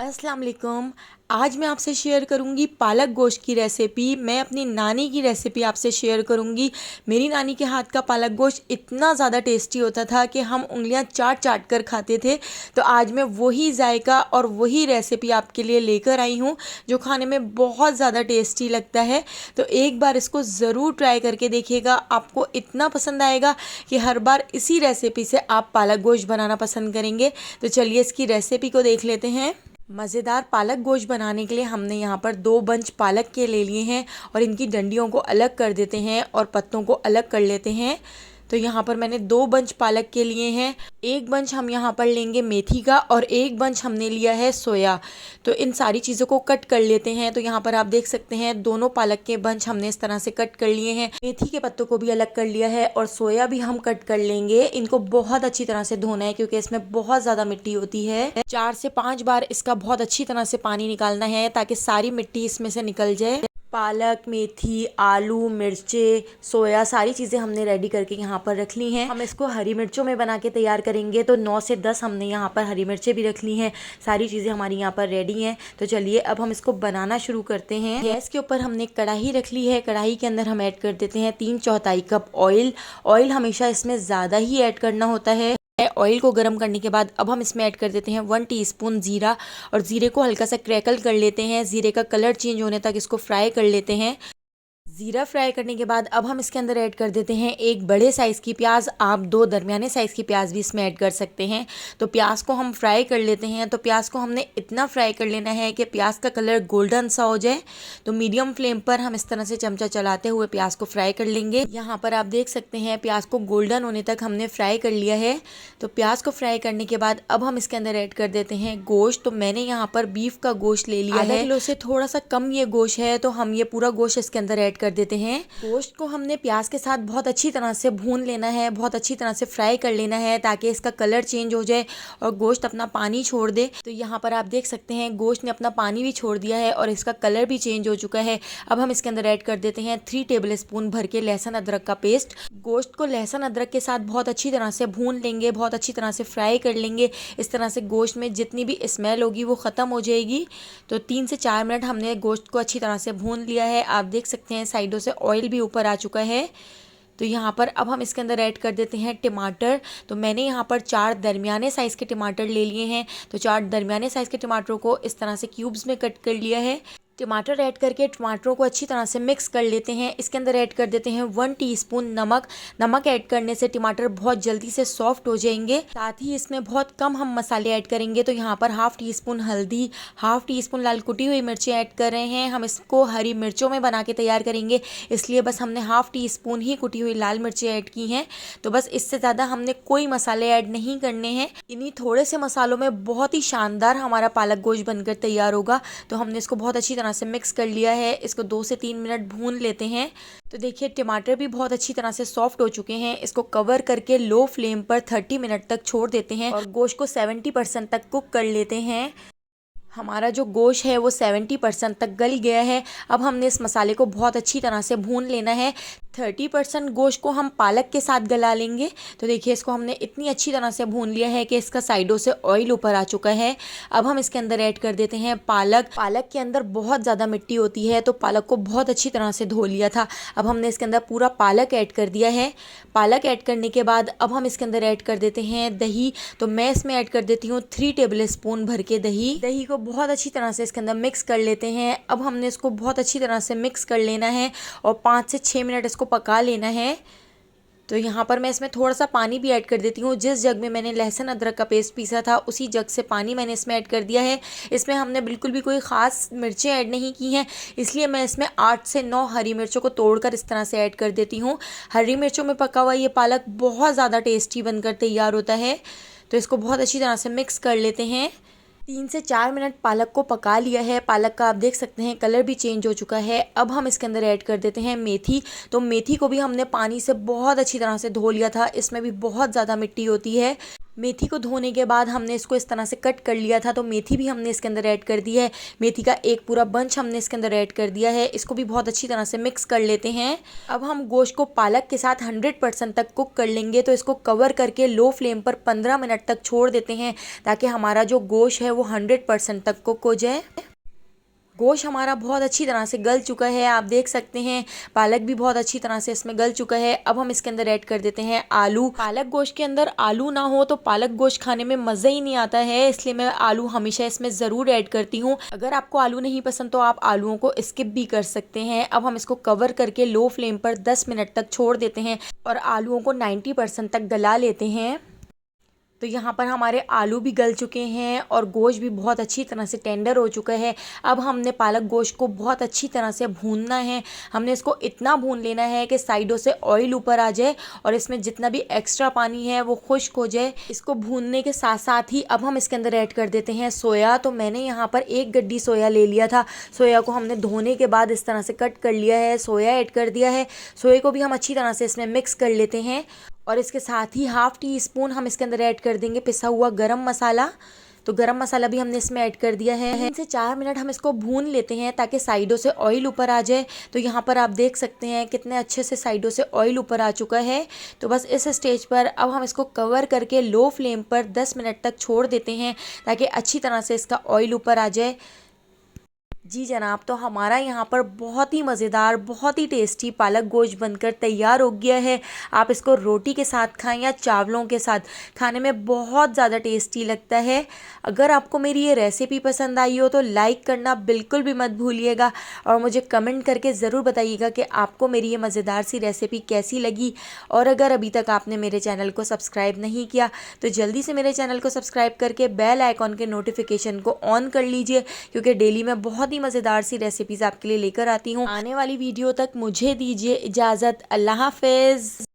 अस्सलाम वालेकुम। आज मैं आपसे शेयर करूंगी पालक गोश्त की रेसिपी। मैं अपनी नानी की रेसिपी आपसे शेयर करूंगी। मेरी नानी के हाथ का पालक गोश्त इतना ज़्यादा टेस्टी होता था कि हम उंगलियां चाट चाट कर खाते थे। तो आज मैं वही जायका और वही रेसिपी आपके लिए लेकर आई हूँ जो खाने में बहुत ज़्यादा टेस्टी लगता है। तो एक बार इसको ज़रूर ट्राई करके देखिएगा, आपको इतना पसंद आएगा कि हर बार इसी रेसिपी से आप पालक गोश्त बनाना पसंद करेंगे। तो चलिए इसकी रेसिपी को देख लेते हैं। मज़ेदार पालक गोश्त बनाने के लिए हमने यहाँ पर 2 बंच पालक के ले लिए हैं और इनकी डंडियों को अलग कर देते हैं और पत्तों को अलग कर लेते हैं। तो यहाँ पर मैंने 2 बंच पालक के लिए हैं। एक बंच हम यहाँ पर लेंगे मेथी का और एक बंच हमने लिया है सोया। तो इन सारी चीज़ों को कट कर लेते हैं। तो यहाँ पर आप देख सकते हैं दोनों पालक के बंच हमने इस तरह से कट कर लिए हैं। मेथी के पत्तों को भी अलग कर लिया है और सोया भी हम कट कर लेंगे। इनको बहुत अच्छी तरह से धोना है क्योंकि इसमें बहुत ज़्यादा मिट्टी होती है। 4 से 5 बार इसका बहुत अच्छी तरह से पानी निकालना है ताकि सारी मिट्टी इसमें से निकल जाए। पालक, मेथी, आलू, मिर्चे, सोया सारी चीज़ें हमने रेडी करके यहाँ पर रख ली हैं। हम इसको हरी मिर्चों में बना के तैयार करेंगे। तो 9 से 10 हमने यहाँ पर हरी मिर्चें भी रख ली हैं। सारी चीज़ें हमारी यहाँ पर रेडी हैं। तो चलिए अब हम इसको बनाना शुरू करते हैं। गैस के ऊपर हमने कढ़ाई रख ली है। कढ़ाई के अंदर हम ऐड कर देते हैं 3/4 कप ऑयल। ऑयल हमेशा इसमें ज़्यादा ही ऐड करना होता है। ऑयल को गर्म करने के बाद अब हम इसमें ऐड कर देते हैं 1 टीस्पून जीरा और जीरे को हल्का सा क्रैकल कर लेते हैं। जीरे का कलर चेंज होने तक इसको फ्राई कर लेते हैं। ज़ीरा फ्राई करने के बाद अब हम इसके अंदर ऐड कर देते हैं 1 बड़े साइज़ की प्याज। आप 2 दरमियाने साइज़ की प्याज भी इसमें ऐड कर सकते हैं। तो प्याज को हम फ्राई कर लेते हैं। तो प्याज को हमने इतना फ्राई कर लेना है कि प्याज का कलर गोल्डन सा हो जाए। तो मीडियम फ्लेम पर हम इस तरह से चमचा चलाते हुए प्याज को फ्राई कर लेंगे। यहाँ पर आप देख सकते हैं प्याज को गोल्डन होने तक हमने फ्राई कर लिया है। तो प्याज को फ्राई करने के बाद अब हम इसके अंदर ऐड कर देते हैं गोश्त। तो मैंने यहाँ पर बीफ का गोश्त ले लिया है। आधा किलो से थोड़ा सा कम ये गोश्त है। तो हम ये पूरा गोश्त इसके अंदर ऐड कर देते हैं। गोश्त को हमने प्याज के साथ बहुत अच्छी तरह से भून लेना है, बहुत अच्छी तरह से फ्राई कर लेना है ताकि इसका कलर चेंज हो जाए और गोश्त अपना पानी छोड़ दे। तो यहाँ पर आप देख सकते हैं गोश्त ने अपना पानी भी छोड़ दिया है और इसका कलर भी चेंज हो चुका है। अब हम इसके अंदर ऐड कर देते हैं 3 टेबलस्पून भर के लहसुन अदरक का पेस्ट। गोश्त को लहसुन अदरक के साथ बहुत अच्छी तरह से भून लेंगे, बहुत अच्छी तरह से फ्राई कर लेंगे। इस तरह से गोश्त में जितनी भी स्मेल होगी वो ख़त्म हो जाएगी। तो 3 से 4 मिनट हमने गोश्त को अच्छी तरह से भून लिया है। आप देख सकते हैं साइडों से ऑयल भी ऊपर आ चुका है। तो यहाँ पर अब हम इसके अंदर ऐड कर देते हैं टमाटर। तो मैंने यहाँ पर 4 दरमियाने साइज़ के टमाटर ले लिए हैं। तो 4 दरमियाने साइज़ के टमाटरों को इस तरह से क्यूब्स में कट कर लिया है। टमाटर ऐड करके टमाटरों को अच्छी तरह से मिक्स कर लेते हैं। इसके अंदर ऐड कर देते हैं 1 टीस्पून नमक। नमक ऐड करने से टमाटर बहुत जल्दी से सॉफ्ट हो जाएंगे। साथ ही इसमें बहुत कम हम मसाले ऐड करेंगे। तो यहाँ पर 1/2 टीस्पून हल्दी, 1/2 टीस्पून लाल कुटी हुई मिर्चें ऐड कर रहे हैं। हम इसको हरी मिर्चों में बना के तैयार करेंगे, इसलिए बस हमने 1/2 टीस्पून ही कुटी हुई लाल मिर्चें ऐड की हैं। तो बस इससे ज़्यादा हमने कोई मसाले ऐड नहीं करने हैं। इन्हीं थोड़े से मसालों में बहुत ही शानदार हमारा पालक गोश्त बनकर तैयार होगा। तो हमने इसको बहुत अच्छी तरह से मिक्स कर लिया है। इसको 2 से 3 मिनट भून लेते हैं। तो देखिए टमाटर भी बहुत अच्छी तरह से सॉफ्ट हो चुके हैं। इसको कवर करके लो फ्लेम पर 30 मिनट तक छोड़ देते हैं और गोश्त को 70% तक कुक कर लेते हैं। हमारा जो गोश्त है वो 70% तक गल गया है। अब हमने इस मसाले को बहुत अच्छी तरह से भून लेना है। 30% गोश्त को हम पालक के साथ गला लेंगे। तो देखिए इसको हमने इतनी अच्छी तरह से भून लिया है कि इसका साइडों से ऑयल ऊपर आ चुका है। अब हम इसके अंदर ऐड कर देते हैं पालक। पालक के अंदर बहुत ज़्यादा मिट्टी होती है तो पालक को बहुत अच्छी तरह से धो लिया था। अब हमने इसके अंदर पूरा पालक ऐड कर दिया है। पालक ऐड करने के बाद अब हम इसके अंदर ऐड कर देते हैं दही। तो मैं इसमें ऐड कर देती हूँ 3 टेबलस्पून भर के दही। दही को बहुत अच्छी तरह से इसके अंदर मिक्स कर लेते हैं। अब हमने इसको बहुत अच्छी तरह से मिक्स कर लेना है और 5 से 6 मिनट इसको पका लेना है। तो यहाँ पर मैं इसमें थोड़ा सा पानी भी ऐड कर देती हूँ। जिस जग में मैंने लहसुन अदरक का पेस्ट पीसा था उसी जग से पानी मैंने इसमें ऐड कर दिया है। इसमें हमने बिल्कुल भी कोई ख़ास मिर्चें ऐड नहीं की हैं, इसलिए मैं इसमें 8 से 9 हरी मिर्चों को तोड़कर इस तरह से ऐड कर देती हूँ। हरी मिर्चों में पका हुआ ये पालक बहुत ज़्यादा टेस्टी बनकर तैयार होता है। तो इसको बहुत अच्छी तरह से मिक्स कर लेते हैं। 3 से 4 मिनट पालक को पका लिया है। पालक का आप देख सकते हैं कलर भी चेंज हो चुका है। अब हम इसके अंदर ऐड कर देते हैं मेथी। तो मेथी को भी हमने पानी से बहुत अच्छी तरह से धो लिया था। इसमें भी बहुत ज़्यादा मिट्टी होती है। मेथी को धोने के बाद हमने इसको इस तरह से कट कर लिया था, तो मेथी भी हमने इसके अंदर ऐड कर दी है। मेथी का एक पूरा बंच हमने इसके अंदर ऐड कर दिया है। इसको भी बहुत अच्छी तरह से मिक्स कर लेते हैं। अब हम गोश्त को पालक के साथ 100% तक कुक कर लेंगे, तो इसको कवर करके लो फ्लेम पर 15 मिनट तक छोड़ देते हैं, ताकि हमारा जो गोश्त है वो 100% तक कुक हो जाए। गोश्त हमारा बहुत अच्छी तरह से गल चुका है, आप देख सकते हैं। पालक भी बहुत अच्छी तरह से इसमें गल चुका है। अब हम इसके अंदर ऐड कर देते हैं आलू। पालक गोश्त के अंदर आलू ना हो तो पालक गोश्त खाने में मज़ा ही नहीं आता है, इसलिए मैं आलू हमेशा इसमें ज़रूर ऐड करती हूँ। अगर आपको आलू नहीं पसंद तो आप आलूओं को स्किप भी कर सकते हैं। अब हम इसको कवर करके लो फ्लेम पर 10 मिनट तक छोड़ देते हैं और आलूओं को 90% तक गला लेते हैं। तो यहाँ पर हमारे आलू भी गल चुके हैं और गोश्त भी बहुत अच्छी तरह से टेंडर हो चुका है। अब हमने पालक गोश्त को बहुत अच्छी तरह से भूनना है। हमने इसको इतना भून लेना है कि साइडों से ऑयल ऊपर आ जाए और इसमें जितना भी एक्स्ट्रा पानी है वो खुश्क हो जाए। इसको भूनने के साथ साथ ही अब हम इसके अंदर ऐड कर देते हैं सोया। तो मैंने यहाँ पर 1 गड्डी सोया ले लिया था। सोया को हमने धोने के बाद इस तरह से कट कर लिया है, सोया ऐड कर दिया है। सोया को भी हम अच्छी तरह से इसमें मिक्स कर लेते हैं और इसके साथ ही ½ टी स्पून हम इसके अंदर ऐड कर देंगे पिसा हुआ गरम मसाला। तो गरम मसाला भी हमने इसमें ऐड कर दिया है। 3 से 4 मिनट हम इसको भून लेते हैं ताकि साइडों से ऑयल ऊपर आ जाए। तो यहाँ पर आप देख सकते हैं कितने अच्छे से साइडों से ऑयल ऊपर आ चुका है। तो बस इस स्टेज पर अब हम इसको कवर करके लो फ्लेम पर 10 मिनट तक छोड़ देते हैं, ताकि अच्छी तरह से इसका ऑयल ऊपर आ जाए। जी जनाब, तो हमारा यहाँ पर बहुत ही मज़ेदार, बहुत ही टेस्टी पालक गोश्त बनकर तैयार हो गया है। आप इसको रोटी के साथ खाएं या चावलों के साथ, खाने में बहुत ज़्यादा टेस्टी लगता है। अगर आपको मेरी ये रेसिपी पसंद आई हो तो लाइक करना बिल्कुल भी मत भूलिएगा और मुझे कमेंट करके ज़रूर बताइएगा कि आपको मेरी ये मज़ेदार सी रेसिपी कैसी लगी। और अगर अभी तक आपने मेरे चैनल को सब्सक्राइब नहीं किया तो जल्दी से मेरे चैनल को सब्सक्राइब करके बेल आइकॉन के नोटिफिकेशन को ऑन कर लीजिए, क्योंकि डेली मैं बहुत मज़ेदार सी रेसिपीज़ आपके लिए लेकर आती हूँ। आने वाली वीडियो तक मुझे दीजिए इजाज़त। अल्लाह हाफ़िज़।